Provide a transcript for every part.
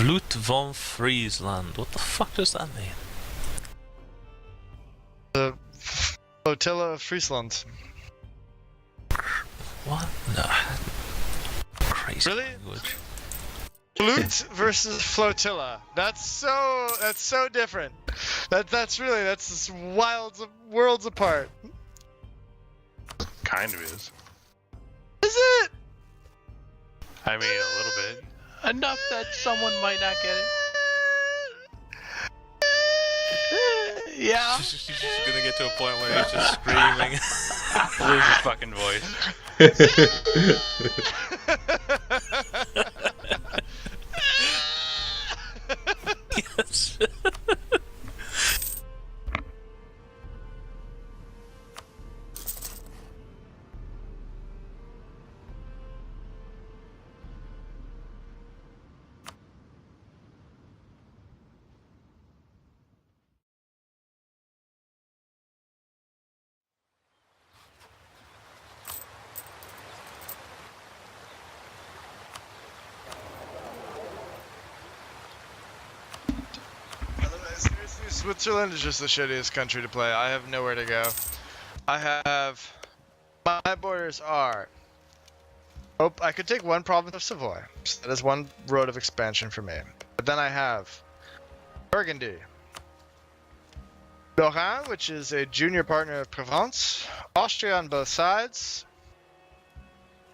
Vloed van Friesland. What the fuck does that mean? The flotilla of Friesland. What? No. Crazy Really? language. Flute versus flotilla. That's so different. That's just worlds apart. Kind of is. Is it? I mean, a little bit. Enough that someone might not get it. Yeah. She's just gonna get to a point where he's just screaming. Lose his fucking voice. Yes. Seriously, Switzerland is just the shittiest country to play. I have nowhere to go. My borders are. Oh, I could take one province of Savoy. So that is one road of expansion for me. But then I have Burgundy, Lorraine, which is a junior partner of Provence, Austria on both sides,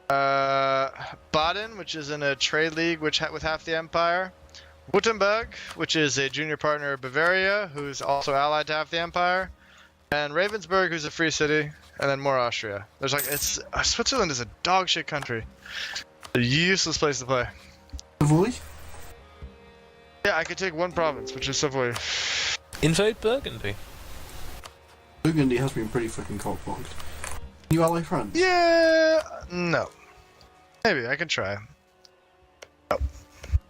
Baden, which is in a trade league with half the empire, Württemberg, which is a junior partner of Bavaria, who's also allied to half the empire, and Ravensburg, who's a free city, and then more Austria. There's Switzerland is a dog shit country. A useless place to play. Savoy? Yeah, I could take one province, which is Savoy. Invade Burgundy. Burgundy has been pretty fucking cockblocked. You ally France? Yeah, no. Maybe I can try. No.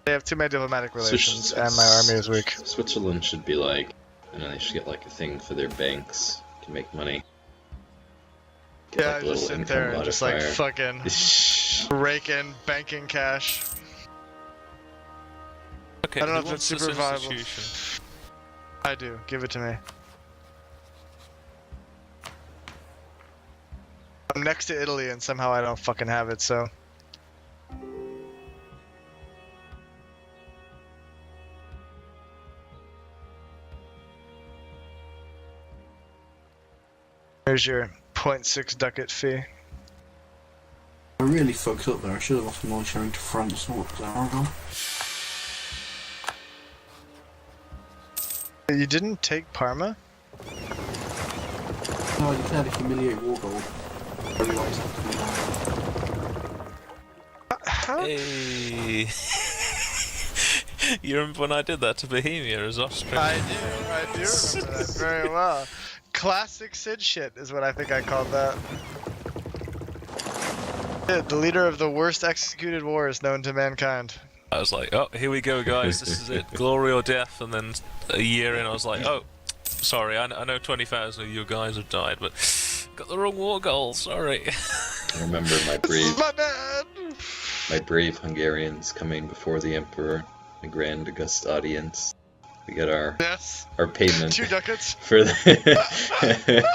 They have too many diplomatic relations, and my army is weak. Switzerland should be like, I know they should get like a thing for their banks to make money. Get, Yeah, like, I just sit there and just like modifier. fucking rake in banking cash. Okay, I don't know who if it's wants super this viable. institution? I do. Give it to me. I'm next to Italy and somehow I don't fucking have it, so. Here's your 0.6 ducat fee. I really fucked up there. I should have lost my sharing to France. What was that wrong? You didn't take Parma? No, I declared a humiliate war goal. I realised that. How? Hey. You remember when I did that to Bohemia as Austria? I do remember that very well. Classic Sid shit is what I think I called that. Yeah, the leader of the worst executed wars known to mankind. I was like, oh, here we go, guys, this is it, glory or death, and then a year in I was like, oh, sorry, I know 20,000 of you guys have died, but got the wrong war goal, sorry. I remember my brave Hungarians coming before the Emperor, the grand august audience. We get our payment 2 ducats for the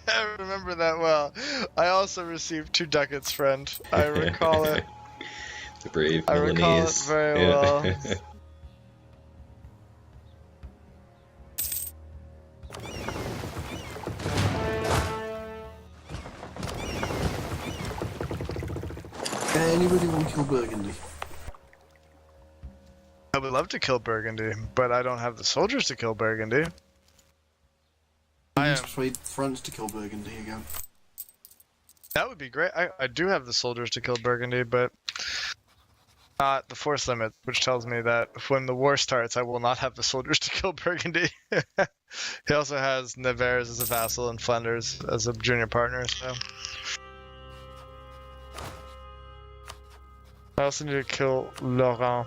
I remember that well. I also received 2 ducats, friend. I recall it. The brave I recall it Milanese. very well. Anybody want to kill Burgundy? I would love to kill Burgundy, but I don't have the soldiers to kill Burgundy. I persuade France to kill Burgundy again. That would be great. I do have the soldiers to kill Burgundy, but not the force limit, which tells me that when the war starts, I will not have the soldiers to kill Burgundy. He also has Nevers as a vassal and Flanders as a junior partner, so. I also need to kill Laurent.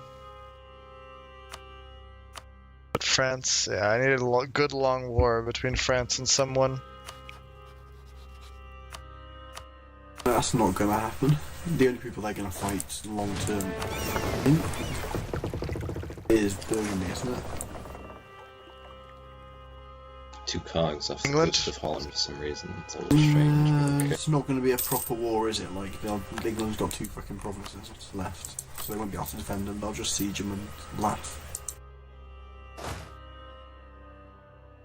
But France, yeah, I need a good long war between France and someone. That's not gonna happen. the only people they're going to fight long term, I think, is Burgundy, isn't it? Two cogs off the England? coast of Holland for some reason. It's always strange. But okay. It's not going to be a proper war, is it? Like, England's got 2 fucking provinces left, so they won't be able to defend them. They'll just siege them and laugh.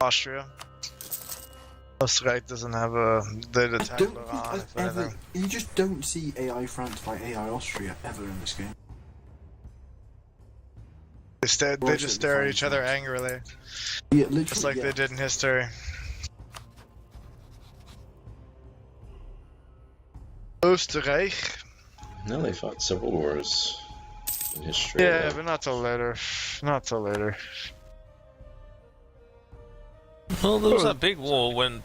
Austria. Österreich doesn't have a. They'd I attack don't think Lorraine, I've if ever. anything. You just don't see AI France fight AI Austria ever in this game. They just stare at each other angrily, Yeah, literally. just like yeah. they did in history. Österreich? No, they fought several wars in history. Yeah, but not till later. Not till later. Well, there was that big war when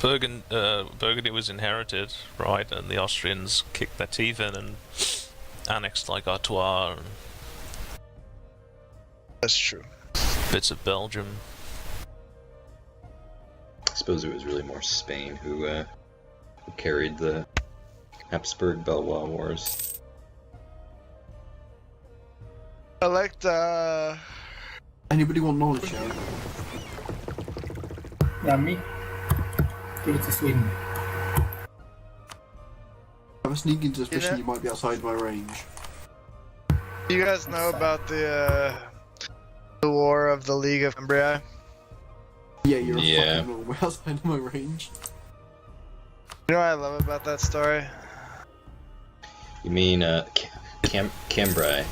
Burgundy was inherited, right, and the Austrians kicked their teeth in and annexed like Artois and That's true. bits of Belgium. I suppose it was really more Spain who carried the Habsburg Valois Wars. I liked, Anybody want knowledge share? Yeah, me. Give it to Sweden. I have a sneaking suspicion Yeah. you might be outside my range. you guys know about the war of the League of Embryi? Yeah, you're a Yeah. fucking little way outside of my range. You know what I love about that story? You mean Cambrai?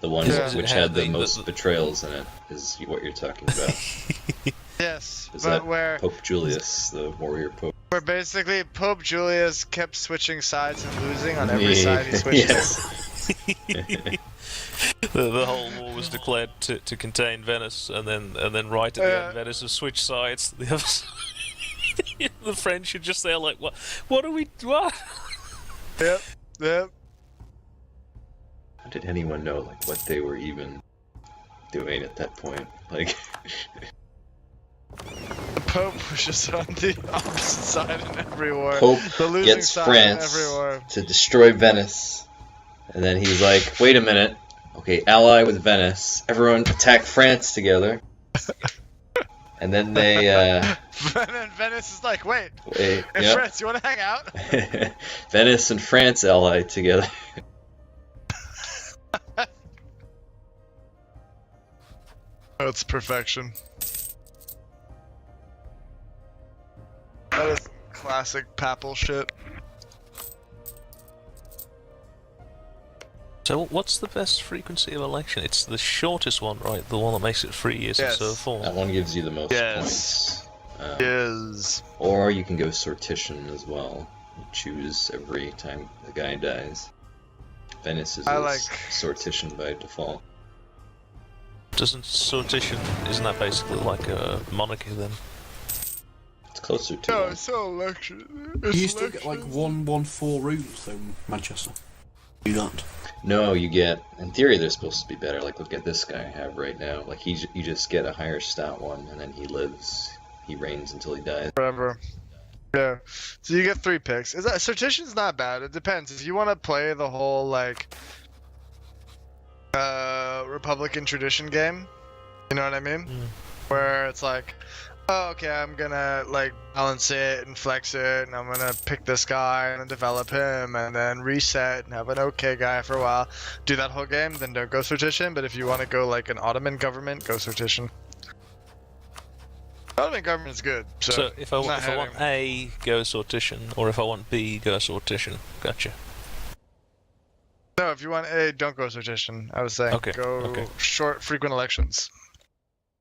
The one Yeah. which Had had the the- most the- betrayals in it, is what you're talking about. Yes, Is but that where Pope Julius, the warrior pope? basically Pope Julius kept switching sides and losing on every side he switched Yes. The whole war was declared to contain Venice, and then right at the end, Venice has switched sides to the other side. The French are just there like, what are we, what? to. Yep. How did anyone know like what they were even doing at that point? Like, The Pope was just on the opposite side in every war. Pope The losing gets side France in every war. to destroy Venice, and then he's like, "Wait a minute, okay, ally with Venice. Everyone attack France together." And then they, And then Venice is like, wait, wait, hey yep. France, you want to hang out? Venice and France allied together. That's perfection. That is classic papal shit. So what's the best frequency of election? It's the shortest one, right? The one that makes it 3 years Yes. instead of 4. That one gives you the most Yes. points. Is Or you can go sortition as well. You choose every time the guy dies. Venice is I a like- sortition by default. Doesn't sortition, isn't that basically like a monarchy then? It's closer to no, one. it's still election. You still get like 114 rooms though, Manchester. Do that. No, you get. In theory, they're supposed to be better. Like, look at this guy I have right now. Like, you just get a higher stat one, and then he lives. He reigns until he dies. Forever. Yeah. So you get 3 picks. Is that sortition's not bad. It depends. If you want to play the whole like Republican tradition game, you know what I mean? Mm. Where it's like, oh, okay, I'm gonna like balance it and flex it, and I'm gonna pick this guy and then develop him, and then reset and have an okay guy for a while. Do that whole game, then don't go sortition. But if you want to go like an Ottoman government, go sortition. Ottoman government is good. So if I not want A, go sortition, or if I want B, go sortition. Gotcha. No, if you want A, don't go sortition. I was saying Okay, go okay. short, frequent elections.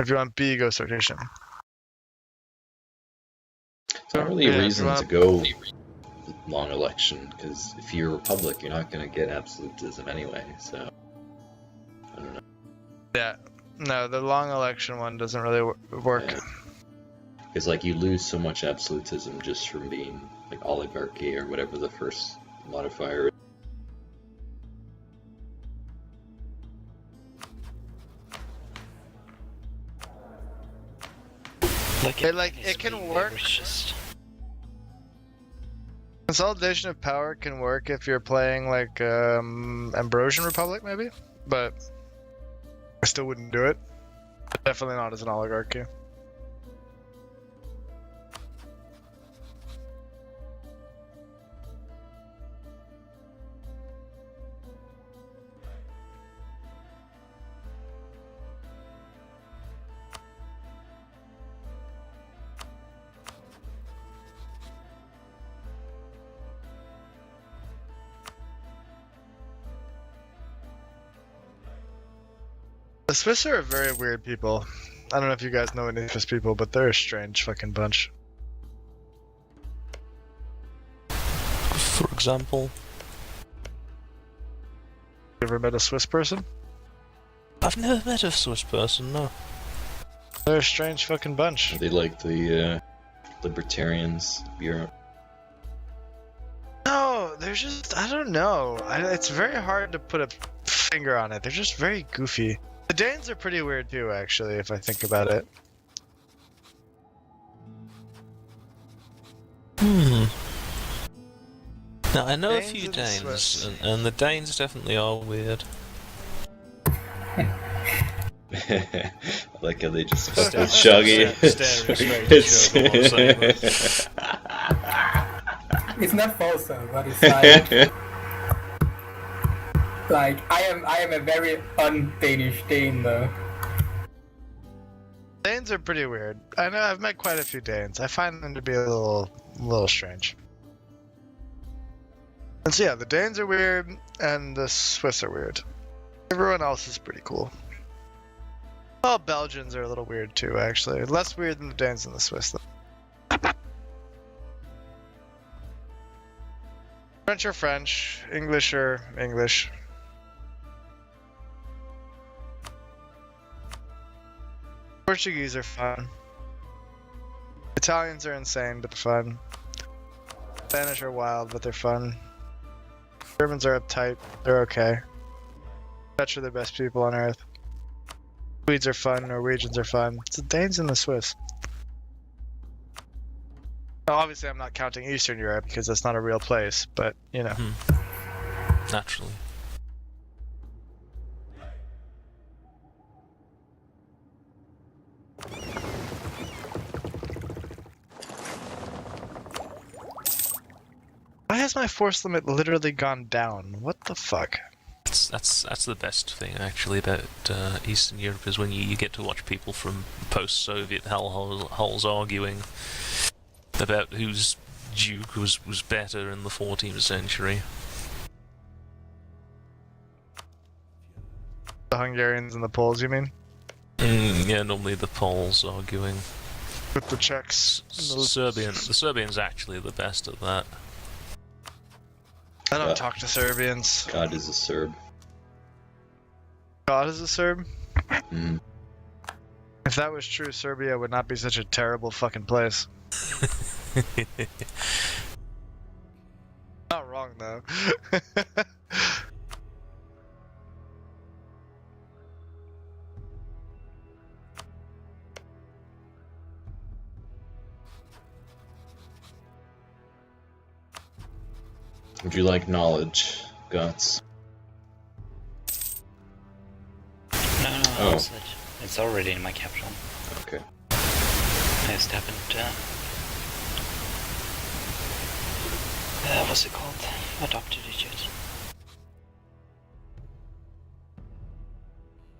If you want B, go sortition. It's not really Yeah, a if you reason wanna- to go long election, because if you're a republic, you're not going to get absolutism anyway. So, I don't know. Yeah. No, the long election one doesn't really work. Yeah. Because like you lose so much absolutism just from being like oligarchy or whatever the first modifier is. Like It, like, it can work. It's just Consolidation of power can work if you're playing like Ambrosian Republic, maybe, but I still wouldn't do it. Definitely not as an oligarchy. The Swiss are very weird people. I don't know if you guys know any Swiss people, but they're a strange fucking bunch. For example, You ever met a Swiss person? I've never met a Swiss person, no. They're a strange fucking bunch. They like the libertarians of Europe. No, they're just, I don't know. It's very hard to put a finger on it. They're just very goofy. The Danes are pretty weird too, actually, if I think about it. Now, I know Danes a few and the Swiss. Danes, and the Danes definitely are weird. I like how they just fuck with Shoggy. Staring straight at Shogul while saying that. It's not false though, but it's like like I am a very un-Danish Dane though. Danes are pretty weird. I know I've met quite a few Danes. I find them to be a little strange. And so yeah, the Danes are weird, and the Swiss are weird. Everyone else is pretty cool. Well, Belgians are a little weird too, actually. Less weird than the Danes and the Swiss, though. French are French, English are English. Portuguese are fun. Italians are insane, but fun. Spanish are wild, but they're fun. Germans are uptight, they're okay. Dutch are the best people on earth. Swedes are fun, Norwegians are fun. It's the Danes and the Swiss. Now, obviously, I'm not counting Eastern Europe because that's not a real place, but you know. Naturally. Why has my force limit literally gone down? What the fuck? That's the best thing actually about Eastern Europe is when you get to watch people from post-Soviet hellholes arguing about whose duke was better in the 14th century. The Hungarians and the Poles, you mean? Yeah, normally the Poles arguing. With the Czechs. The Serbians actually are the best at that. I don't talk to Serbians. God is a Serb. God is a Serb? Mm. If that was true, Serbia would not be such a terrible fucking place. Not wrong, though. Would you like knowledge, Guts? No, Oh. it's already in my capsule. Okay. I just haven't, what's it called? Adopted it yet.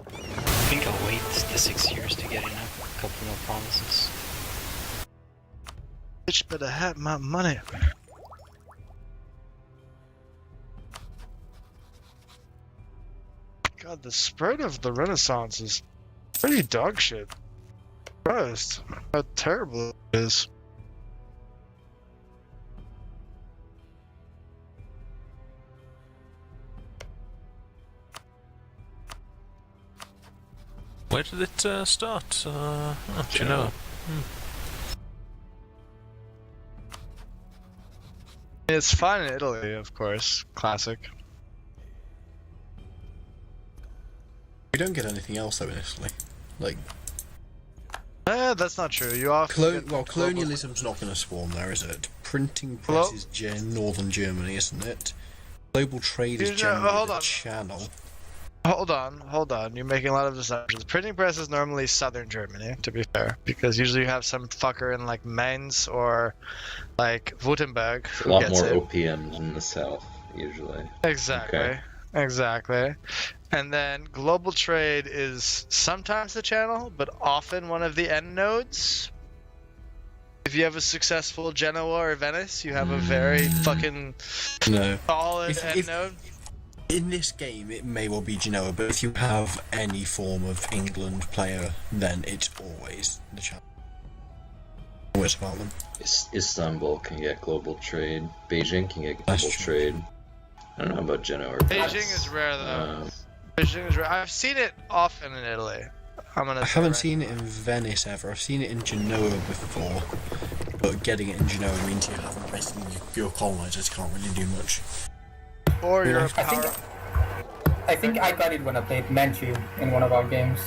I think I'll wait the 6 years to get in a couple more promises. Bitch better have my money. God, the spread of the Renaissance is pretty dog shit. Christ, how terrible it is. Where did it start? Do you know? It's fine in Italy, of course. Classic. We don't get anything else though in Italy. Like, That's not true. You often get global- colonialism's not going to swarm there, is it? printing Hello? press is northern Germany, isn't it? Global trade is Hold generally the on. channel. Hold on. You're making a lot of assumptions. Printing press is normally southern Germany, to be fair, because usually you have some fucker in like Mainz or like Württemberg A who lot gets more it. OPMs in the south, usually. Exactly. Okay. Exactly. And then global trade is sometimes the channel, but often one of the end nodes. If you have a successful Genoa or Venice, you have a very fucking No. solid If- end if- node. In this game, it may well be Genoa, but if you have any form of England player, then it's always the channel. Always about them. Istanbul can get global trade. Beijing can get That's global true. trade. I don't know about Genoa or Beijing Venice. is rare though. Um, Beijing is rare. I've seen it often in Italy. I haven't seen it in Venice ever. I've seen it in Genoa before, but getting it in Genoa means you haven't basically your colonisers can't really do much. Or you're a I think power. I think I got it when I played Manchu in one of our games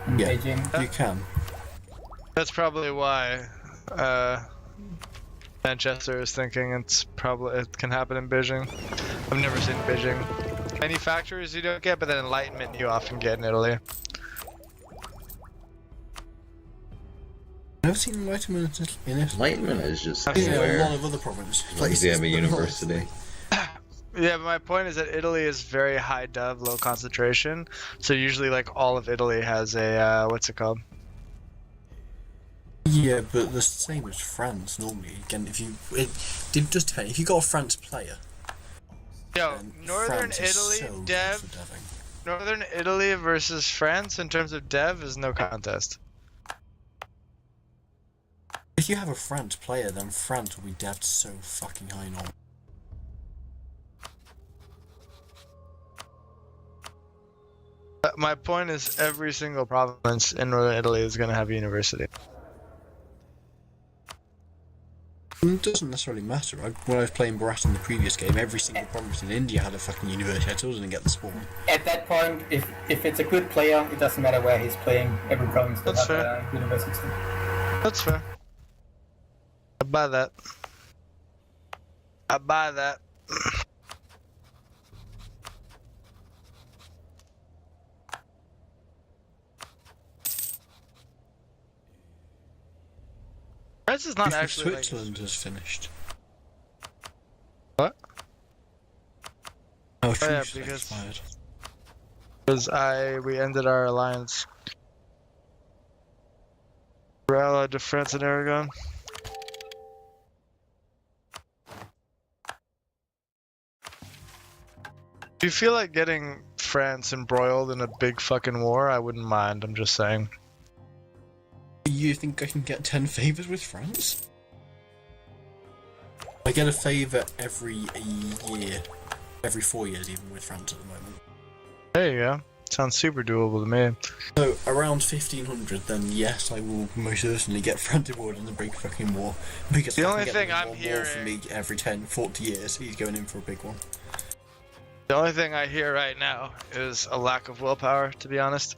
in Yeah. Beijing. You can. That's probably why Manchester is thinking it can happen in Beijing. I've never seen Beijing. Manufacturers you don't get, but then Enlightenment you often get in Italy. I've seen Enlightenment in Italy. Enlightenment is just I've Yeah, a anywhere. lot of other provinces. As long as you have a but not- university. Yeah, but my point is that Italy is very high dev, low concentration. So usually, like all of Italy has a what's it called? Yeah, but the same as France normally. Again, if you just depend. If you got a France player, Yo, then Northern France is Italy so good dev, for deving. Northern Italy versus France in terms of dev is no contest. If you have a France player, then France will be devved so fucking high normal. My point is, every single province in Northern Italy is going to have a university. It doesn't necessarily matter. When I was playing Barat in the previous game, every single province in India had a fucking university. I still didn't get the spawn. At that point, if it's a good player, it doesn't matter where he's playing. Every province will That's have fair. a university. That's fair. I buy that. I buy that. France is not If actually Switzerland has finished. What? Oh, yeah, truce because- expired. because we ended our alliance. We're allied to France and Aragon. If you feel like getting France embroiled in a big fucking war, I wouldn't mind. I'm just saying. You think I can get 10 favours with France? I get a favour every year. Every 4 years even with France at the moment. There you go. Sounds super doable to me. So, around 1500 then yes, I will most certainly get France involved in the big fucking war. Because The if I only can get thing one I'm more for hearing- me every 10, 40 years, he's going in for a big one. The only thing I hear right now is a lack of willpower, to be honest.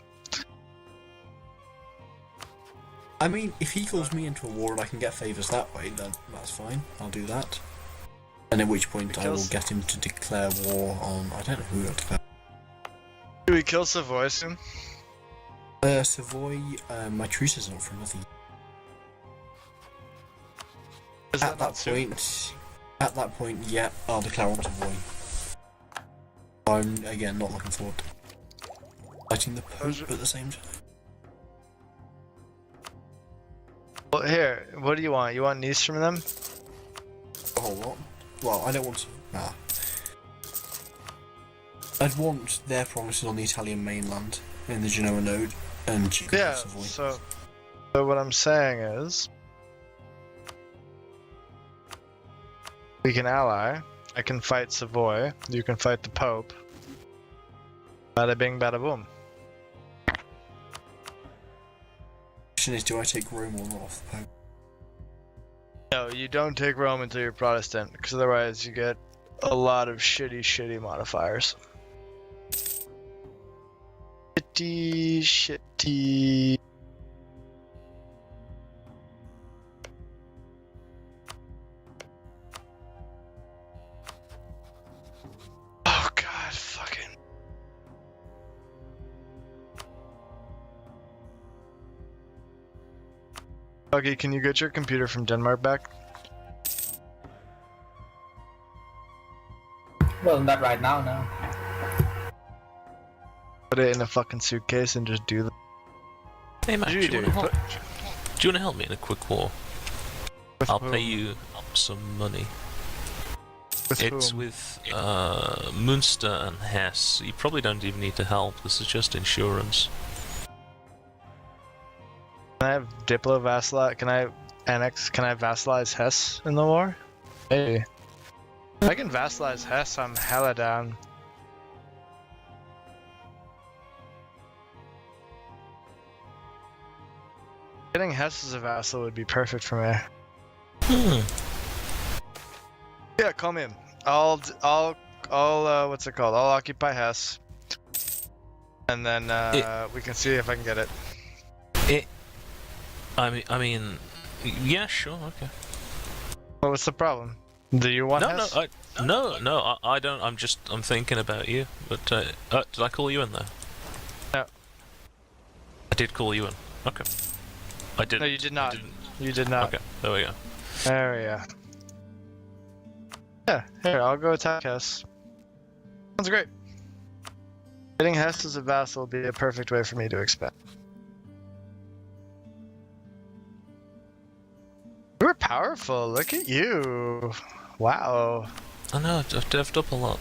I mean, if he calls me into a war and I can get favours that way, then that's fine. I'll do that. And at which point I will Kills- get him to declare war on... I don't know who he'll declare. Do we kill Savoy soon? Savoy, my truce is not for another year. Is At not that soon? point, yeah, I'll declare on Savoy. I'm, again, not looking forward to fighting the Pope at the same time. Well, here, what do you want? You want Nice from them? A whole lot. Well, I don't want to... Nah. I'd want their promises on the Italian mainland, in the Genoa node, and Duke Yeah, of Savoy. so what I'm saying is... we can ally. I can fight Savoy. You can fight the Pope. Bada bing, bada boom. Question is, do I take Rome or not off the Pope? No, you don't take Rome until you're Protestant, because otherwise you get a lot of shitty modifiers. Shitty. Buggy, can you get your computer from Denmark back? Well, not right now, no. Put it in a fucking suitcase and just do that. Hey, Mach, You do you do. want to help? Do you want to help me in a quick war? With I'll whom? pay you some money. With It's whom? with Munster and Hesse. You probably don't even need to help. This is just insurance. Can I have Diplo vassalize? Can I vassalize Hesse in the war? Maybe. If I can vassalize Hesse, I'm hella down. Getting Hesse as a vassal would be perfect for me. Yeah, call me in. I'll what's it called? I'll occupy Hesse. And then we can see if I can get it. I mean, yeah, sure, okay. Well, what's the problem? Do you want No, Hesse? I don't. I'm thinking about you. But did I call you in there? No. I did call you in. Okay. I didn't. No, you did not. I didn't. You did not. Okay, there we go. There we go. Yeah, here, I'll go attack Hesse. Sounds great. Getting Hesse as a vassal would be a perfect way for me to expand. You were powerful, look at you. Wow. I know, I've devved up a lot.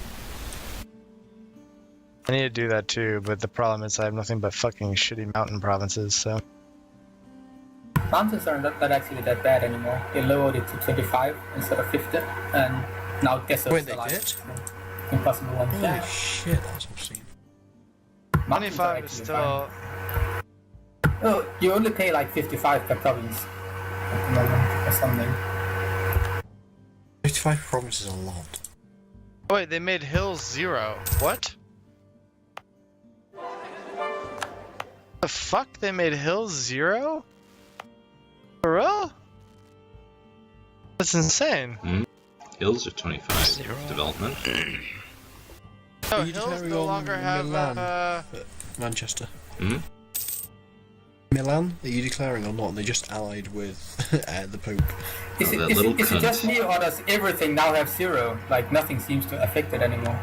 I need to do that too, but the problem is I have nothing but fucking shitty mountain provinces, so. Mountains are not actually that bad anymore. They lowered it to 25 instead of 50, and now deserts Wait, they are like did? impossible ones. Holy Yeah. shit, that's obscene. Mountains are 25 is actually still. fine. Oh, you only pay like 55 per province at the moment or something. 55 provinces is a lot. Oh, wait, they made hills 0. What? The fuck? They made hills 0? For real? That's insane. Hills are 25 development. No, Are you hills declaring no on longer have Milan? Manchester. Hmm? Milan, are you declaring or not? They just allied with the Pope. Is, Oh, it, that is, little it, is it cunt. just me or does everything now have 0? Like nothing seems to affect it anymore.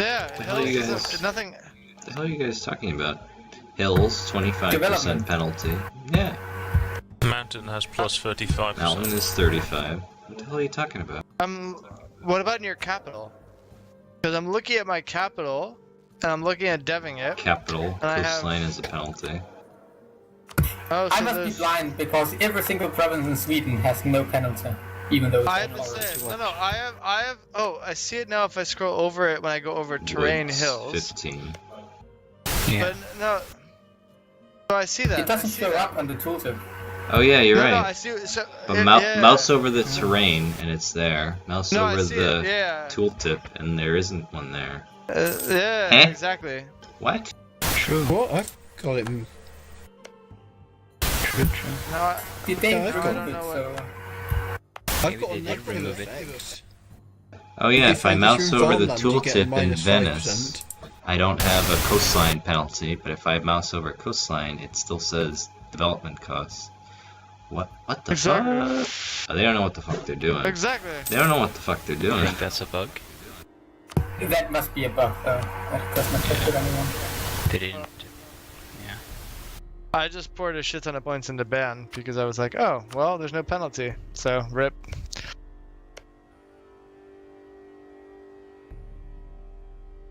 Yeah, The hell are you hills is guys- nothing. What the hell are you guys talking about? Hills, 25% Development. penalty. Yeah. Mountain has plus 35%. Mountain is 35. What the hell are you talking about? What about in your capital? Because I'm looking at my capital, and I'm looking at deving it. Capital, I have- coastline is a penalty. Oh, I so must be there's. blind because every single province in Sweden has no penalty, even though it's I all have the ours. same. No, I have. Oh, I see it now. If I scroll over it when I go over terrain Woods, hills. 15. But no. So I see that. It doesn't I see show that. up on the tooltip. Oh yeah, you're No, right. no, I see. So, But yeah. mouse over the terrain and it's there. Mouse No, I over see the it. Yeah. tooltip and there isn't one there. Yeah. Eh? Exactly. What? What? I've got it. No, I, Did they Yeah, I've got remove it. it? So I've got a they did negative remove it. effect. Oh yeah, if I mouse you're in over the Farmland, you get a tooltip in -5%. Venice, I don't have a coastline penalty, but if I mouse over coastline, it still says development costs. What the Exactly. fuck? Oh, they don't know what the fuck they're doing. exactly. They don't know what the fuck they're I doing. think that's a bug. that must be a bug though. That doesn't affect it anyone. They didn't. Yeah. I just poured a shit ton of points into ban because I was like, oh, well, there's no penalty. So, rip.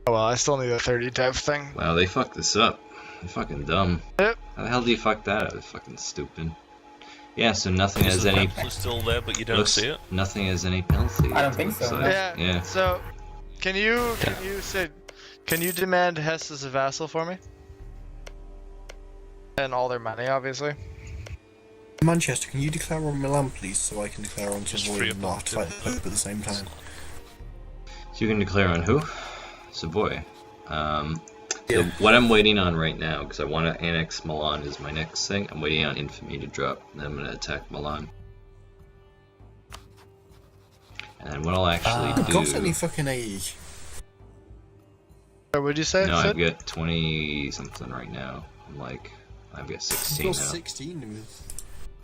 Oh well, I still need a 30 type thing. Wow, they fucked this up. They're fucking dumb. Yep. How the hell do you fuck that up? It's fucking stupid. Yeah, so nothing So has the any. pencil is still there, but you don't Looks, see it. nothing has any penalty. I don't think so, So, no. Yeah. Yeah. So, can you demand Hesse as a vassal for me? And all their money, obviously. Manchester, can you declare on Milan, please, so I can declare on Just Savoy free and up not to- fight the Pope at the same time? So you can declare on who? Savoy. So Yeah. what I'm waiting on right now, because I want to annex Milan, is my next thing. I'm waiting on infamy to drop, and then I'm going to attack Milan. And then what I'll actually I've do... got any fucking AE. Or would you say? No, I've Sid? got 20 something right now. I've got 16 I've got now. 16 with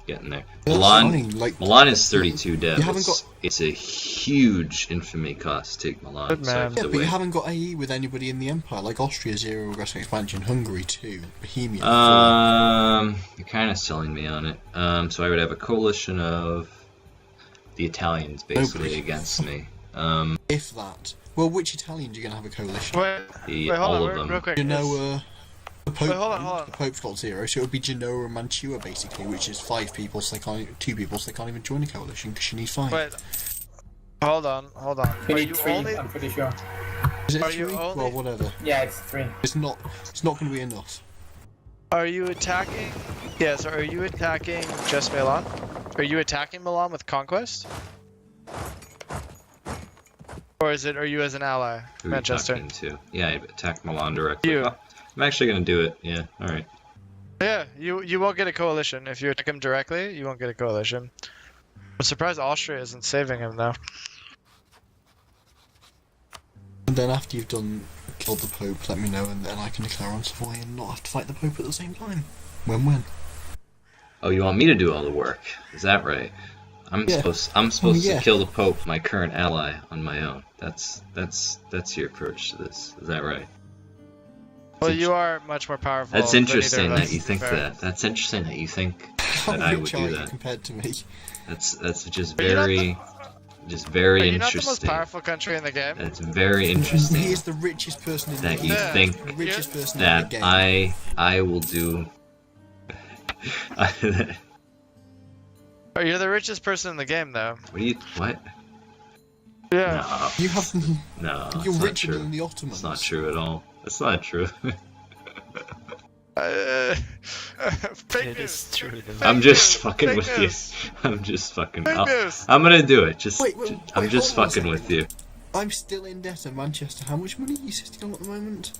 getting there. That's Milan, fine, like, Milan is 32 dev. you haven't got- It's a huge infamy cost to take Milan. Good So I man. have Yeah, to but you wait. haven't got AE with anybody in the Empire, like Austria 0 aggressive expansion, Hungary 2, Bohemia 4. You're kind of selling me on it. So I would have a coalition of the Italians basically Nobody. against me. If that. Well, which Italians are you going to have a coalition? Wait, hold all on, of them. real quick. Genoa. The Pope, Wait, hold on. The Pope's got 0, so it would be Genoa and Mantua basically, which is 5 people, so they can't, 2 people, so they can't even join a coalition because you need 5. Wait, hold on. We Are need you 3, only? I'm pretty sure. Is it are you 3? only- Well, whatever. Yeah, it's 3. It's not going to be enough. Are you attacking? Yeah. So are you attacking just Milan? Are you attacking Milan with conquest? Or is it? Are you as an ally, Who are you Manchester? talking to? Yeah, I attack Milan directly. You. Oh, I'm actually gonna do it. Yeah. All right. Yeah, you won't get a coalition if you attack him directly. You won't get a coalition. I'm surprised Austria isn't saving him though. And then after you've killed the Pope, let me know, and then I can declare on Savoy and not have to fight the Pope at the same time. Win-win. Oh, you want me to do all the work? Is that right? I'm Yeah. supposed Yeah. to kill the Pope, my current ally, on my own. That's your approach to this. Is that right? Well, you are much more powerful. That's than either interesting of that us, you to be think fair. that. That's interesting that you think How that I would rich do are you that. compared to me? That's just Are you not very Are you not the most interesting. powerful country in the game? That's very He interesting is the richest person in that the you game. think The richest person in that the game. I will do. What Oh, you're the richest person in the game, though. do you? What? Yeah. No, You have. no, You're it's not richer true. than the Ottomans. It's not true at all. It's not true. Fake It news. is true though. Fake I'm just news. fucking Fake with news. you. I'm just fucking. Fake news. I'm gonna do it. Just. Wait, I'm just hold on a fucking with second. you. I'm still in debt at Manchester. How much money are you sitting on at the moment?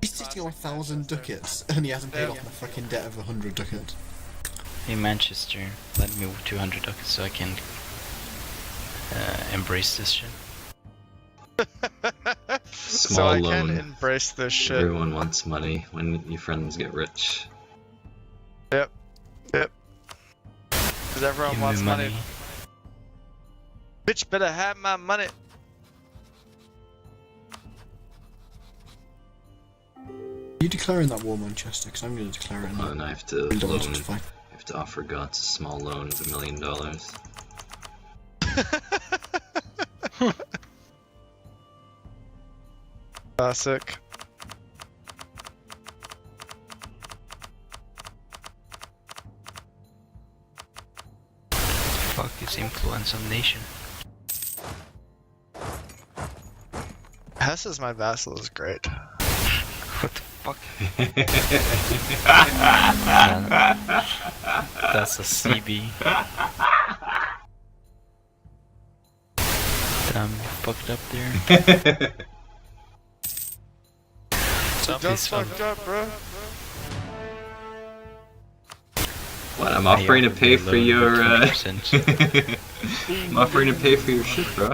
He's sitting on 1,000 ducats, and he hasn't paid off the fucking debt of 100 ducats. Hey Manchester, let me 200 ducats so I can embrace this shit. So Small I loan. can embrace this shit. Everyone wants money when your friends get rich. Yep. Because everyone Give me wants money. money. Bitch better have my money. Are you declaring that war, Manchester? Because I'm going to declare it now. And I have to $1 loan. to fight. I have to offer Gotts a small loan of $1 million. Classic. Fuck is influence on nation. Hess is my vassal is great. What the fuck? That's a CB. Damn, you fucked up there. Just fucked up, bro. What? I'm offering to pay for your. 20%. I'm offering to pay for your shit, bro.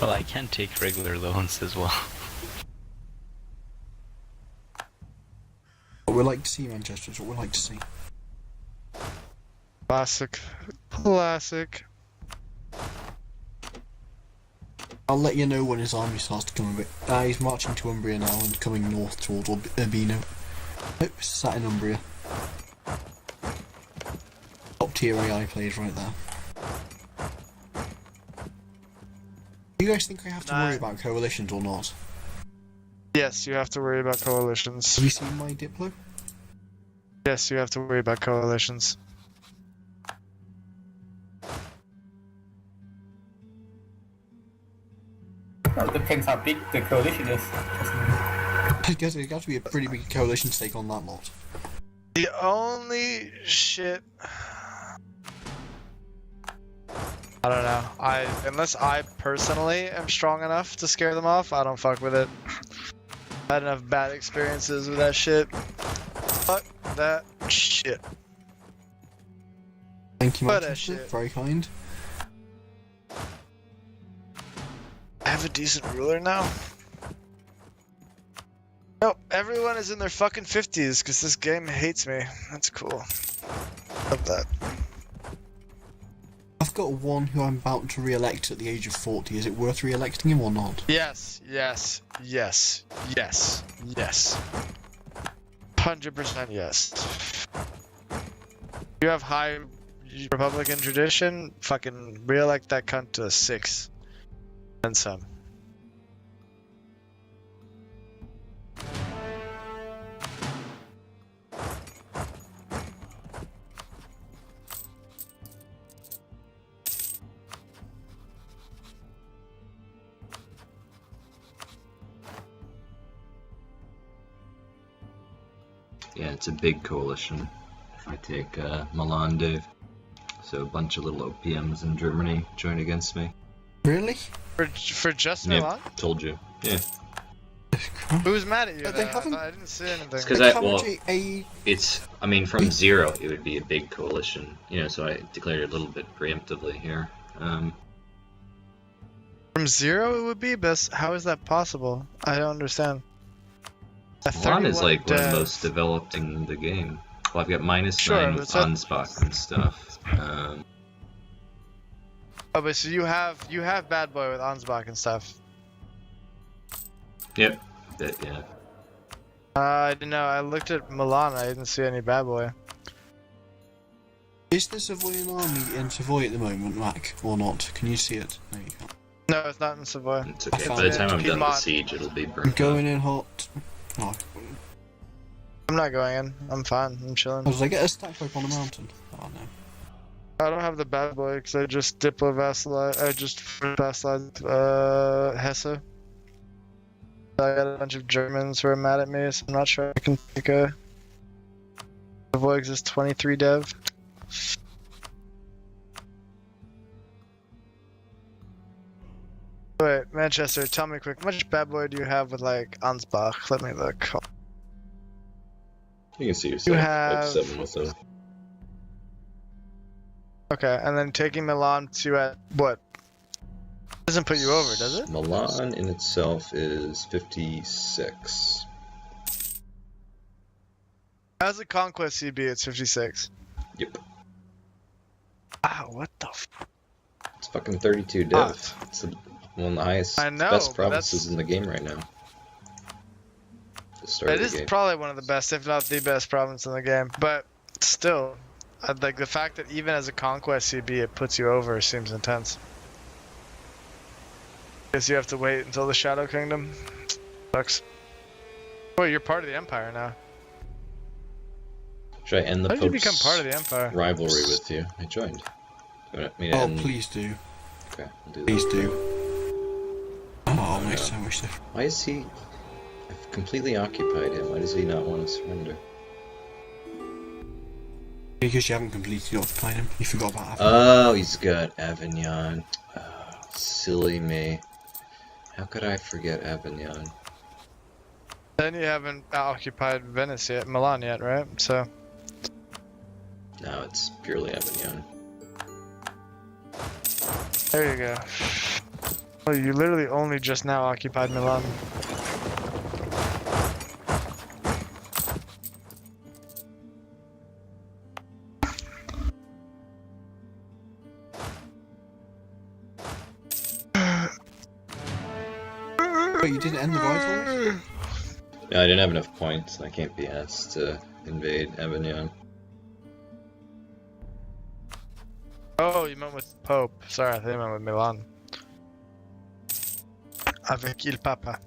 Well, I can take regular loans as well. What we like to see, Manchester, is what we like to see. Classic. Classic. I'll let you know when his army starts to come a bit. He's marching to Umbria now and coming north towards Urbino. Nope, sat in Umbria. Top tier AI players right there. Do you guys think I have to worry about coalitions or not? Yes, you have to worry about coalitions. Have you seen my Diplo? Yes, you have to worry about coalitions. Well, it depends how big the coalition is. I guess there's got to be a pretty big coalition stake on that lot. The only shit. I don't know. Unless I personally am strong enough to scare them off, I don't fuck with it. I had enough bad experiences with that shit. Fuck that shit. Thank you, What a Manchester. shit. Very kind. I have a decent ruler now. No, everyone is in their fucking 50s because this game hates me. That's cool. Love that. I've got one who I'm about to re-elect at the age of 40. Is it worth re-electing him or not? Yes, yes, yes, yes, yes. 100% yes. You have high Republican tradition, fucking re-elect that cunt to a 6. And some. Yeah, it's a big coalition. If I take Milan, Dave. So a bunch of little OPMs in Germany join against me. Really? For just Yep, Milan? told you. Yeah. Who's mad at you? But they then? haven't- I didn't see anything. It's 'cause Like, I- how well, much It's, I mean, from zero, it would be a big coalition. You know, so I declared it a little bit preemptively here. From 0 it would be, but how is that possible? I don't understand. A Milan is 31 like one of dev. the most developed in the game. Well, I've got Sure, -9 but with so- Ansbach and stuff. Oh, but so you have Bad Boy with Ansbach and stuff. Yep. But, yeah. I didn't know. I looked at Milan. I didn't see any Bad Boy. Is the Savoyan army in Savoy at the moment, Mach, or not? Can you see it? No, you can't. No, it's not in Savoy. It's okay. I By found the it. time I'm done with Piedmont. siege, it'll be I'm burnt. going in hot. Oh, I'm not going in. I'm fine. I'm chilling. did I get a stack wipe on a mountain? Oh no. I don't have the Bad Boy because I just Diplo vassalized. I just vassalized Hesse. I got a bunch of Germans who are mad at me, so I'm not sure I can take a. Savoy exists 23 dev. Wait, Manchester, tell me quick, how much Bad Boy do you have with like Ansbach? Let me look. You can see yourself. You I have have- 7 with them. Okay, and then taking Milan to at what? Doesn't put you over, does it? Milan in itself is 56. As a conquest CB, it's 56. Yep. Ah, what the f? It's fucking 32 dev. What? It's one of the highest, I know, best but provinces that's- in the game right now. The start It of the is game. probably one of the best, if not the best province in the game. But still, like the fact that even as a conquest CB, it puts you over seems intense. Guess you have to wait until the Shadow Kingdom. Sucks. Oh, you're part of the Empire now. Should I end the How did you Pope's become part of the Empire? rivalry with you? I joined. You want me to Oh, end? please do. Okay, I'll do that. Please do. Oh, makes so much difference. Why is he... I've completely occupied him. Why does he not want to surrender? Because you haven't completely occupied him. You forgot about Avignon. Oh, he's got Avignon. Oh, silly me. How could I forget Avignon? Then you haven't occupied Venice yet, Milan yet, right? So No, it's purely Avignon. there you go. Oh, you literally only just now occupied Milan. Wait, you didn't end the rivalry? No, I didn't have enough points. I can't be asked to invade Avignon. Oh, you meant with Pope. Sorry, I think you meant with Milan. Avec il Papa.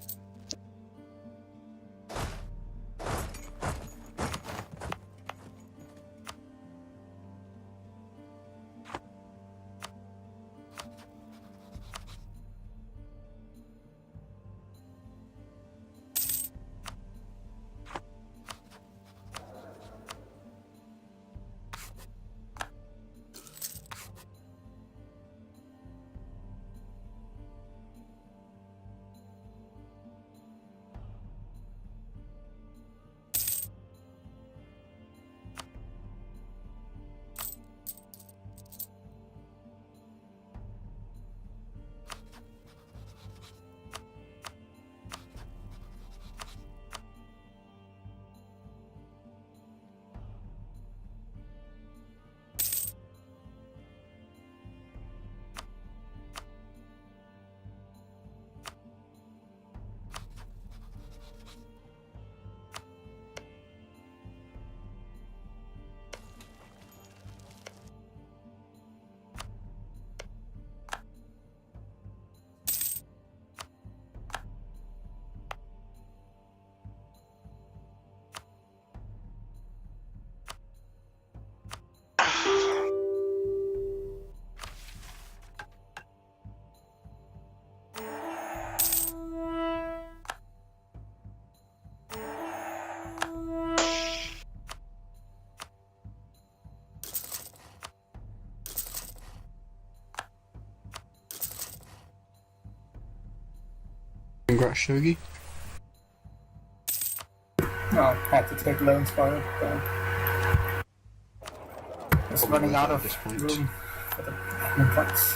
Congrats, Shogi. No, had to take loans for it. It's Probably running out at of this point. room for the admin points.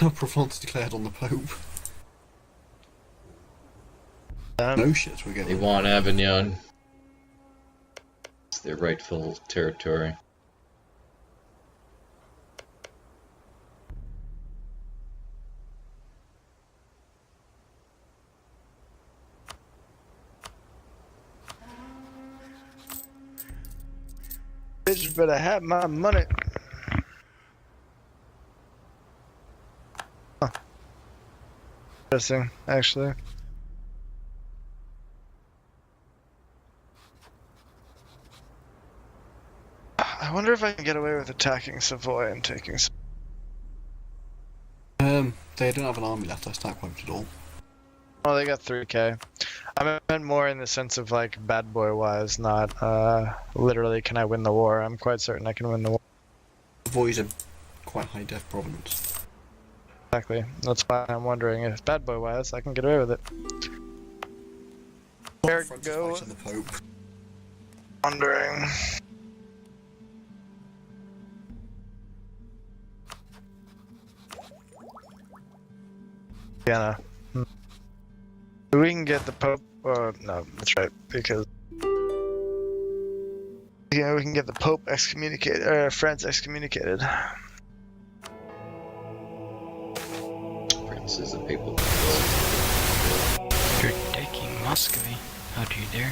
No Provence declared on the Pope. Damn. No shit, we're They getting. want Avignon. It's their rightful territory. Bitch better have my money. Huh. Interesting, actually. I wonder if I can get away with attacking Savoy and taking. They don't have an army left. I stack wiped it all. Well, they got 3k. I meant more in the sense of like bad boy wise, not literally can I win the war. I'm quite certain I can win the war. Savoy's a quite high def province. Exactly. That's why I'm wondering if bad boy wise I can get away with it. There it goes. The Pope. Wondering. Yeah. We can get the Pope. No, that's right. Because we can get the Pope excommunicated. France excommunicated. France is a papal. You're taking Muscovy. How do you dare?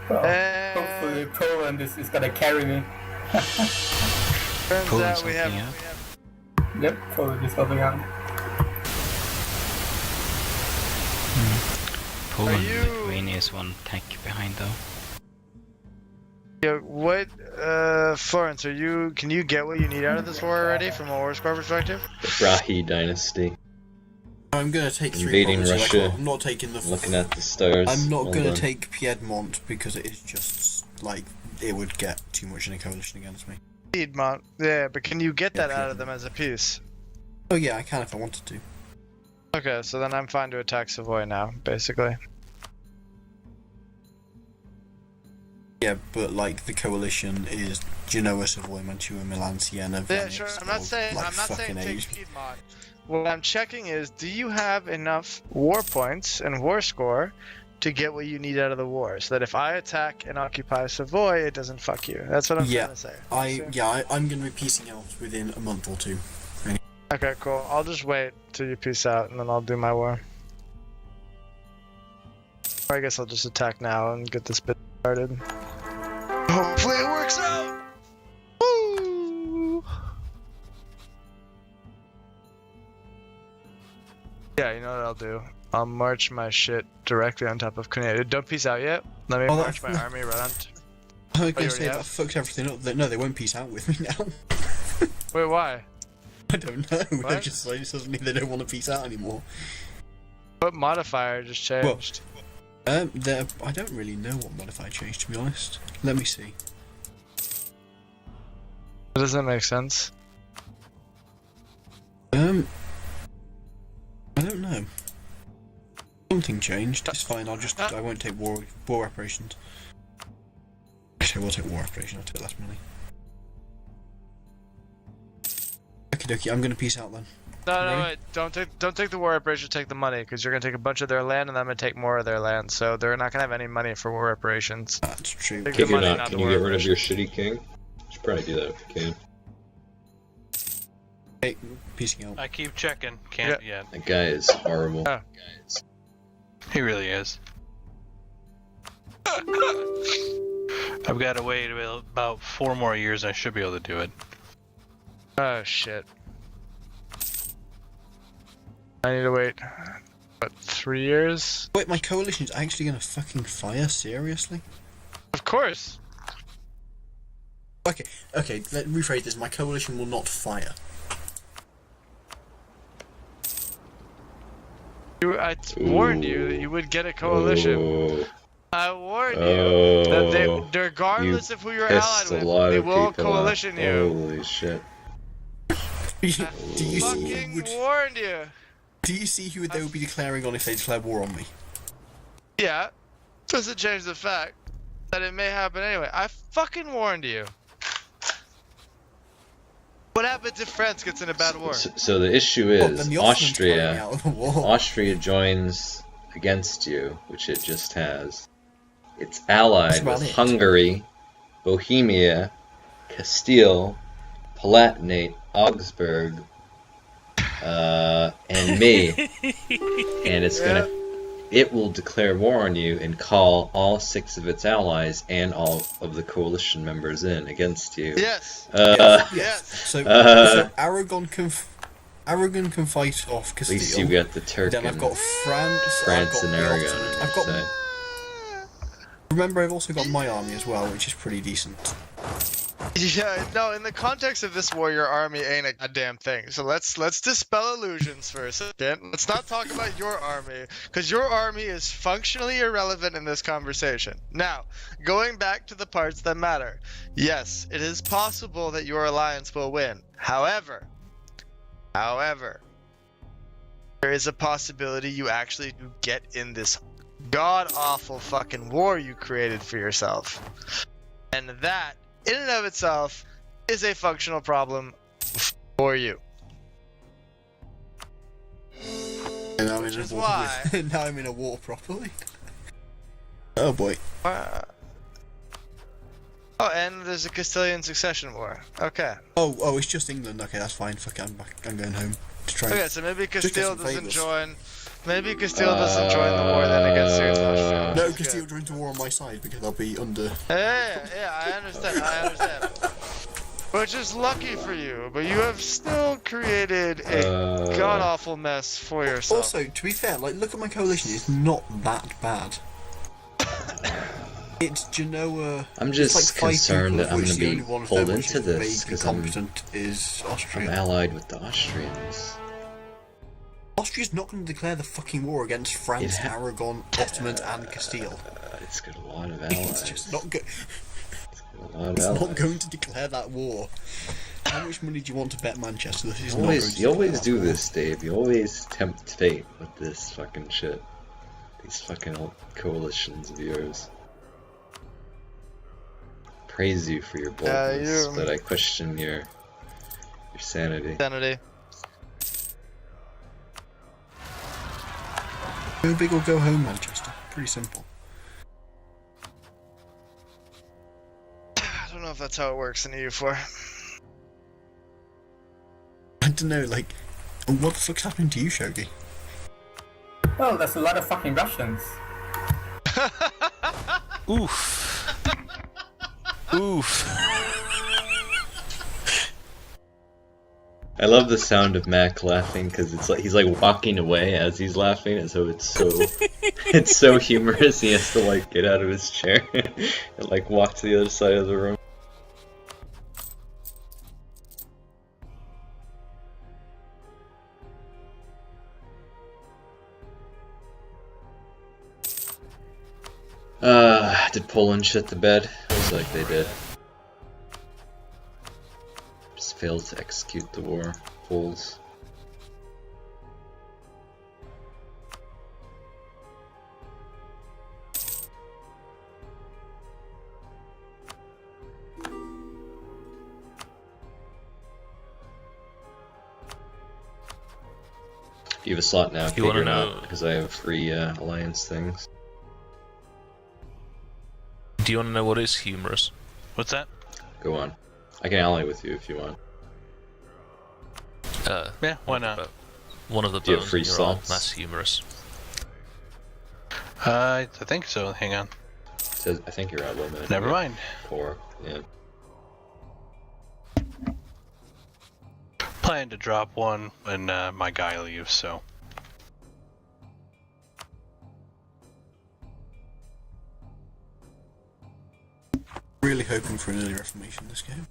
Well, hopefully Poland is gonna carry me. Turns Poland's out we helping have. out. Yep, Poland is helping out. Poland, you- Lithuania is one tank behind though. Yeah, what, Florence, can you get what you need out of this war already from a war score perspective? The Brahi dynasty. I'm gonna take 3 Invading provinces. Russia. I'm not taking the. Looking at the stars. I'm not Hold gonna on. take Piedmont because it is just like it would get too much in a coalition against me. Piedmont, yeah, but can you get Yeah, that out of Piedmont. them as a piece? Oh yeah, I can if I wanted to. Okay, so then I'm fine to attack Savoy now, basically. Yeah, but like the coalition is Genoa, Savoy, Mantua, Milan, Siena, Yeah, Venice. sure. I'm not or, saying like, I'm not saying fucking take age. Piedmont. What I'm checking is, do you have enough war points and war score to get what you need out of the war, so that if I attack and occupy Savoy, it doesn't fuck you. That's what I'm Yeah, trying to say. I'm gonna be piecing out within a month or two. Okay, cool. I'll just wait till you peace out, and then I'll do my war. Or I guess I'll just attack now and get this bit started. Hopefully it works out! Woo! Yeah, you know what I'll do? I'll march my shit directly on top of Canada. Don't peace out yet. Let me Oh, march that- my army right on. I was you gonna already say that have? fucked everything up. No, they won't peace out with me now. Wait, why? I don't know. They've What? just like suddenly they don't want to peace out anymore. What modifier just changed? I don't really know what modifier changed, to be honest. Let me see. Does that make sense? I don't know. Something changed. It's fine. I won't take war reparations. Actually, I will take war reparations. I'll take less money. Okie dokie. I'm gonna peace out then. No, Ready? wait. Don't take the war reparations. Take the money, because you're gonna take a bunch of their land, and I'm gonna take more of their land. So they're not gonna have any money for war reparations. That's true. Take Kick the or money, not? not Can the you war get rid of your reparations. shitty king? You should probably do that if you can. Okay, peacing out. I keep checking. Can't yet. That guy is horrible. Oh. He really is. I've got to wait about 4 more years and I should be able to do it. Oh shit. I need to wait. What, 3 years? Wait, my coalition's actually gonna fucking fire? Seriously? Of course. Okay, let me rephrase this. My coalition will not fire. I warned you that you would get a coalition. Ooh. I warned you that Oh, regardless you of who you're allied pissed a with, lot they of will people off. coalition you. Holy shit. Do you see who Fucking would, warned you. do you see who they would be declaring on if they declare war on me? Yeah. Doesn't change the fact that it may happen anyway. I fucking warned you. What happens if France gets in a bad war? So the issue Well, is then the Ottomans carrying Austria. out the war. Austria joins against you, which it just has. It's allied That's about with it. Hungary, Bohemia, Castile, Palatinate, Augsburg, and me. And it's gonna. It will declare war on you and call all 6 of its allies and all of the coalition members in against you. Yes. Yes. So Aragon can fight off At Castile. least you got the Turk Then I've and got France. France I've got and the Aragon Ottomans. on I've your got. side. Remember, I've also got my army as well, which is pretty decent. Yeah, no, in the context of this war, your army ain't a goddamn thing. So let's dispel illusions for a second. Let's not talk about your army, because your army is functionally irrelevant in this conversation. Now, going back to the parts that matter. Yes, it is possible that your alliance will win. However, there is a possibility you actually do get in this god-awful fucking war you created for yourself. And that, in and of itself, is a functional problem for you. And now I'm Which in a is war. why- Now I'm in a war properly. Oh boy. Oh, and there's a Castilian succession war. Okay. Oh, it's just England. Okay, that's fine. Fuck it, I'm back. I'm going home to try. Okay, so maybe get Castile some doesn't favours. join. Maybe Castile doesn't join the war then against Austria. No, Castile joined the war on my side because I'll be under. Yeah, I understand. Which is lucky for you, but you have still created a god-awful mess for yourself. Also, to be fair, like, look at my coalition. It's not that bad. It's Genoa. I'm just it's like 5 concerned people, that I'm of which gonna the be only one of pulled them which into is this, vaguely 'cause I'm- competent is I'm Austria. allied with the Austrians. Austria's not going to declare the fucking war against France, It ha- Aragon, Ottomans, and Castile. It's got a lot of allies. It's just not good. A lot of It's allies. not going to declare that war. How much money do you want to bet Manchester that it's You not going to always declare do that this, Dave. You always tempt fate with this fucking shit. These fucking coalitions of yours. Praise you for your boldness, but I question your sanity. Sanity. Go big or go home, Manchester. Pretty simple. I don't know if that's how it works in EU4. I don't know, like, what the fuck's happening to you, Shogi? Well, there's a lot of fucking Russians. Oof. Oof. I love the sound of Mach laughing because it's like he's like walking away as he's laughing, and so it's so humorous. He has to like get out of his chair and like walk to the other side of the room. Did Poland shit the bed? Looks like they did. Just failed to execute the war. Fools. You have a slot now, You wanna Kager, know- not, because I have free alliance things. Do you want to know what is humorous? What's that? Go on. I can ally with you if you want. Yeah, why not? One of the Do you have bones free in your arm. slots? That's humorous. I think so. Hang on. Says, I think you're at limit. Never mind. 4. Yeah. Plan to drop one when my guy leaves, so. Really hoping for an early reformation this game.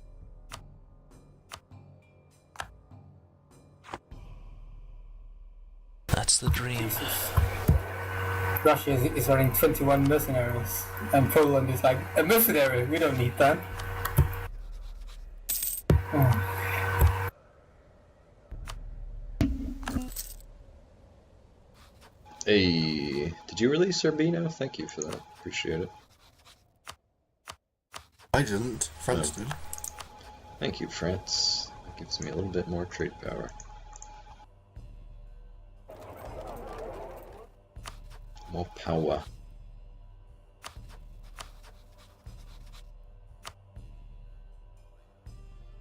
That's the dream. Russia is running 21 mercenaries, and Poland is like, a mercenary, we don't need that. Oh. Hey, did you release Urbino? Thank you for that. Appreciate it. I didn't. France did. Thank you, France. That gives me a little bit more trade power. More power.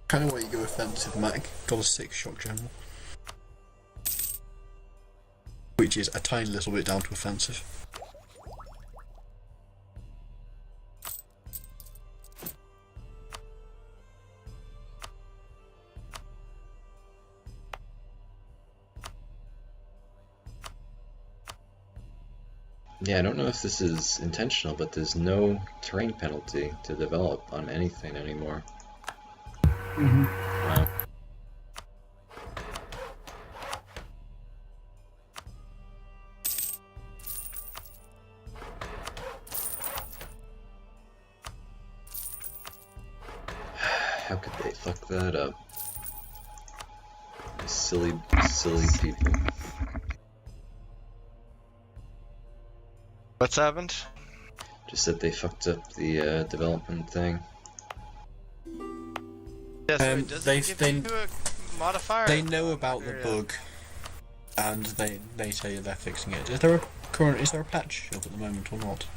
Kind of why you go offensive, Mach. Got a 6 shock general. Which is a tiny little bit down to offensive. Yeah, I don't know if this is intentional, but there's no terrain penalty to develop on anything anymore. Mm-hmm. Wow. How could they fuck that up? Silly, silly people. What's happened? Just that they fucked up the development thing. Yeah, so it doesn't give you a modifier? They know about the bug, and they say they're fixing it. Is there a patch up at the moment or not?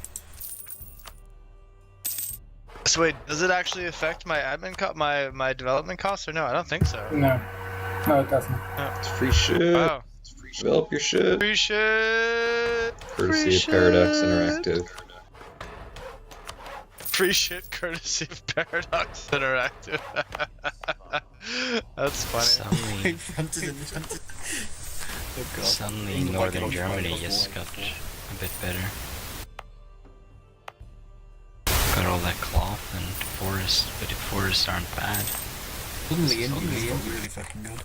So wait, does it actually affect my admin my development costs or no? I don't think so. No, it doesn't. It's free shit. Wow. Develop your shit. Free shit. Courtesy of Paradox Interactive. Free shit courtesy of Paradox Interactive. That's funny. Suddenly northern Germany just got a bit better. Got all that cloth and forest, but the forests aren't bad. Suddenly India's not really fucking good.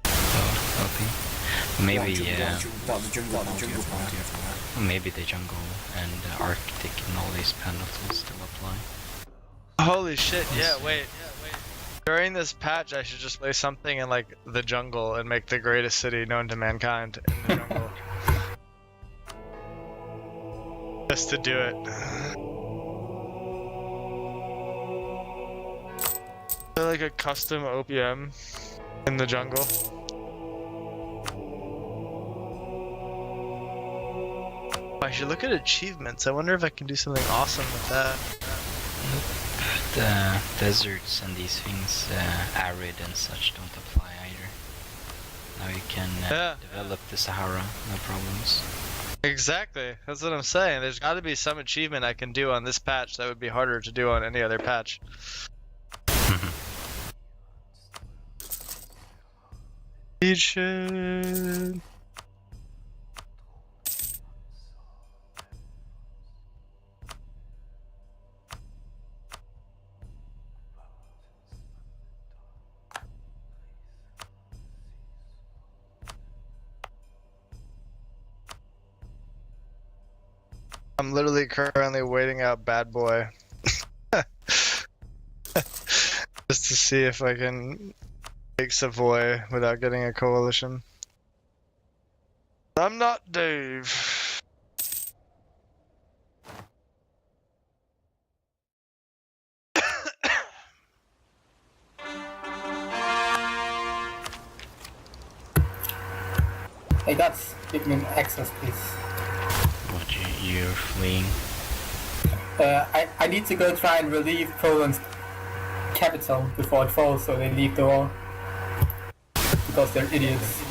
So, okay. Maybe, The jungle party maybe the jungle and Arctic and all these penalties still apply. Holy shit, yeah, wait. During this patch, I should just play something in, like, the jungle and make the greatest city known to mankind in the jungle. Just to do it. Like a custom OPM in the jungle. I should look at achievements. I wonder if I can do something awesome with that. The deserts and these things, arid and such, don't apply either. Now you can develop the Sahara, no problems. Exactly, that's what I'm saying. There's got to be some achievement I can do on this patch that would be harder to do on any other patch. Eat shit. I'm literally currently waiting out Bad Boy. Just to see if I can take Savoy without getting a coalition. I'm not Dave. Hey guys, give me access please. What, you're fleeing? I need to go try and relieve Poland's capital before it falls so they leave the war. Because they're idiots.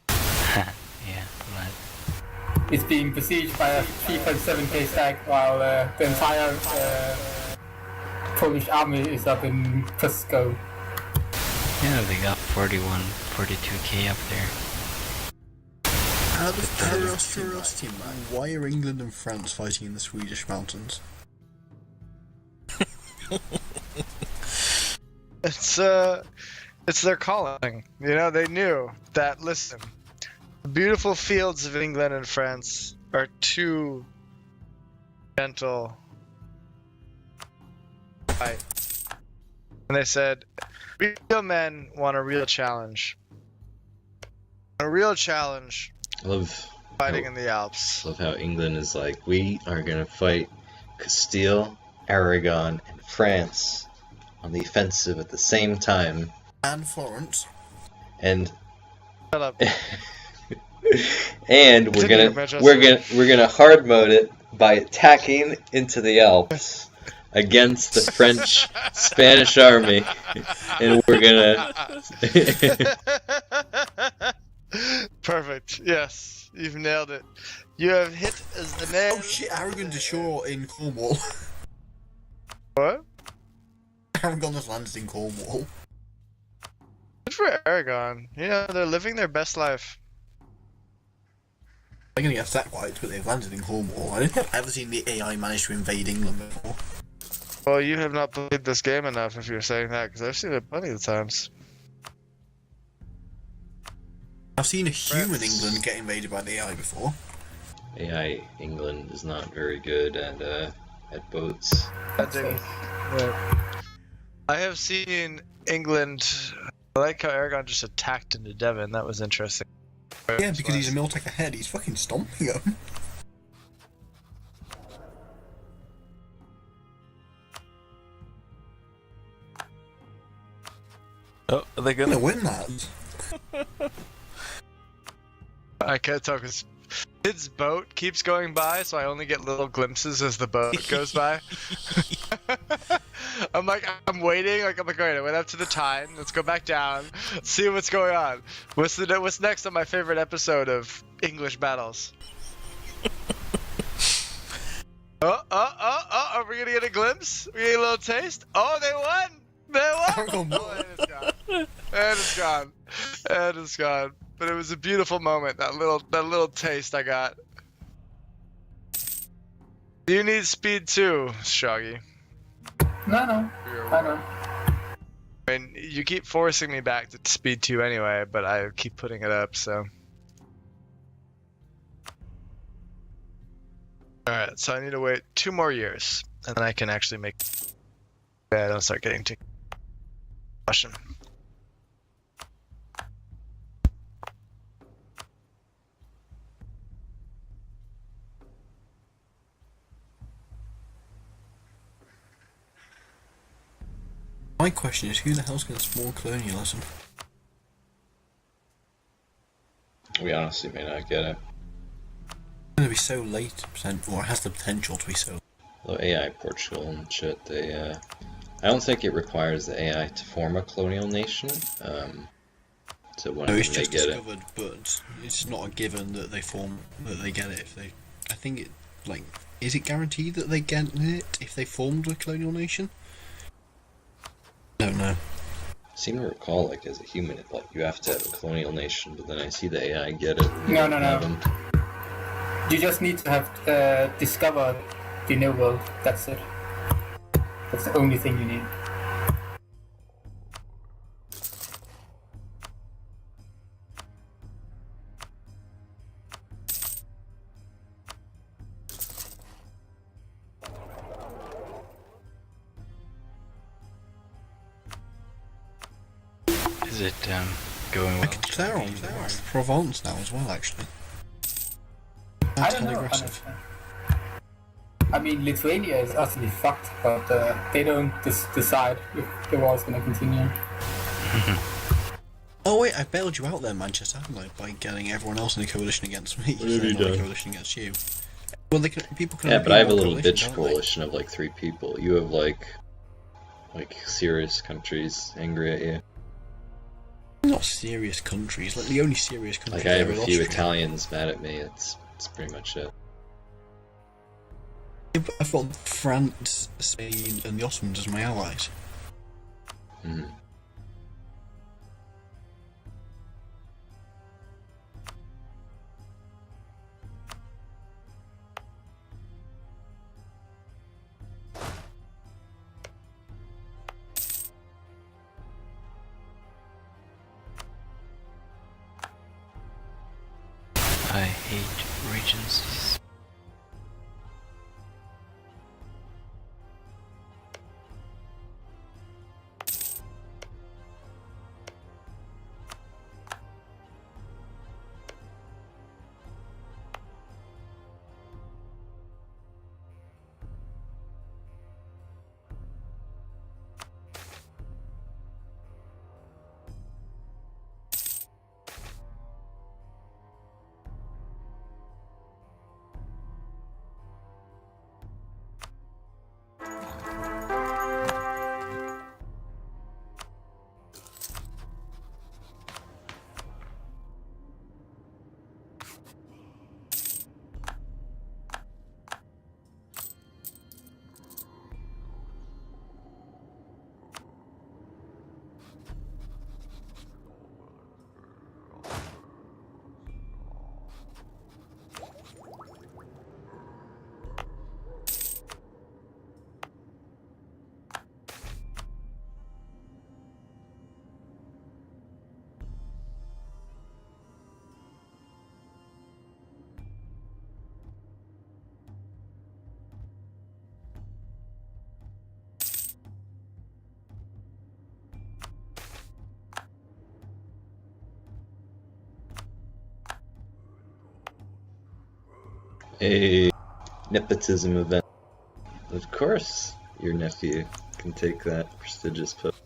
Yeah, right. It's being besieged by a 3.7k stack while the entire Polish army is up in Cusco. Yeah, they got 41, 42k up there. Out of curiosity, man, why are England and France fighting in the Swedish mountains? It's their calling. You know, they knew that. Listen, the beautiful fields of England and France are too gentle. Right. And they said, real men want a real challenge. A real challenge. I love Fighting in the Alps. love how England is like, we are gonna fight Castile, Aragon, and France on the offensive at the same time. And Florence. And Shut up. and Continue, Manchester. we're gonna hard mode it by attacking into the Alps against the French Spanish army, and we're gonna Perfect. Yes, you've nailed it. You have hit as the nail. Oh shit, Aragon to shore in Cornwall. What? Aragon has landed in Cornwall. Good for Aragon. You know, they're living their best life. They're gonna get sacked white, but they've landed in Cornwall. I don't think I've ever seen the AI manage to invade England before. Well, you have not played this game enough if you're saying that, because I've seen it plenty of times. I've seen a human France. England get invaded by the AI before. AI England is not very good at boats. I have seen England. I like how Aragon just attacked into Devon. That was interesting. Yeah, because he's a Miltech ahead, he's fucking stomping them. Oh, are they I'm gonna? gonna win that. I can't tell because Sid's boat keeps going by, so I only get little glimpses as the boat goes by. I'm waiting. I'm like, alright, I went up to the tide. Let's go back down. See what's going on. What's next on my favorite episode of English battles? Are we gonna get a glimpse? We get a little taste? Oh, they won! They won! Oh, and it's gone. And it's gone. And it's gone. But it was a beautiful moment. That little taste I got. You need speed too, Shoggy. No, I know. I mean, you keep forcing me back to speed 2 anyway, but I keep putting it up, so. Alright, so I need to wait 2 more years, and then I can actually make. Yeah, I don't start getting too. Question. My question is, who the hell's gonna spawn colonialism? We honestly may not get it. It's gonna be so late, or it has the potential to be so. Although AI Portugal and shit, I don't think it requires the AI to form a colonial nation. So when No, it's they just get discovered, but it's not a given that they get it if they. I think it is it guaranteed that they get it if they formed a colonial nation? I don't know. I seem to recall, as a human, you have to have a colonial nation, but then I see the AI get it. and No. have them. You just need to have discovered the new world. That's it. That's the only thing you need. Is it going I well? could declare on Provence now as well, actually. I That's don't kind know. of aggressive. I mean, Lithuania is utterly fucked, but they don't decide if the war is going to continue. Oh wait, I bailed you out there, Manchester, haven't I? By getting everyone else in a coalition against me. What have you so not a done? coalition against you. Well, people can. Yeah, but I have a appeal little coalition, bitch can't coalition of 3 people. You have serious countries angry at you. they? Not serious countries. The only serious country. I have a is few Austria. Italians mad at me. It's pretty much it. Yeah, but I've got France, Spain, and the Ottomans as my allies. Mhm. I hate regencies. A nepotism event. Of course, your nephew can take that prestigious post.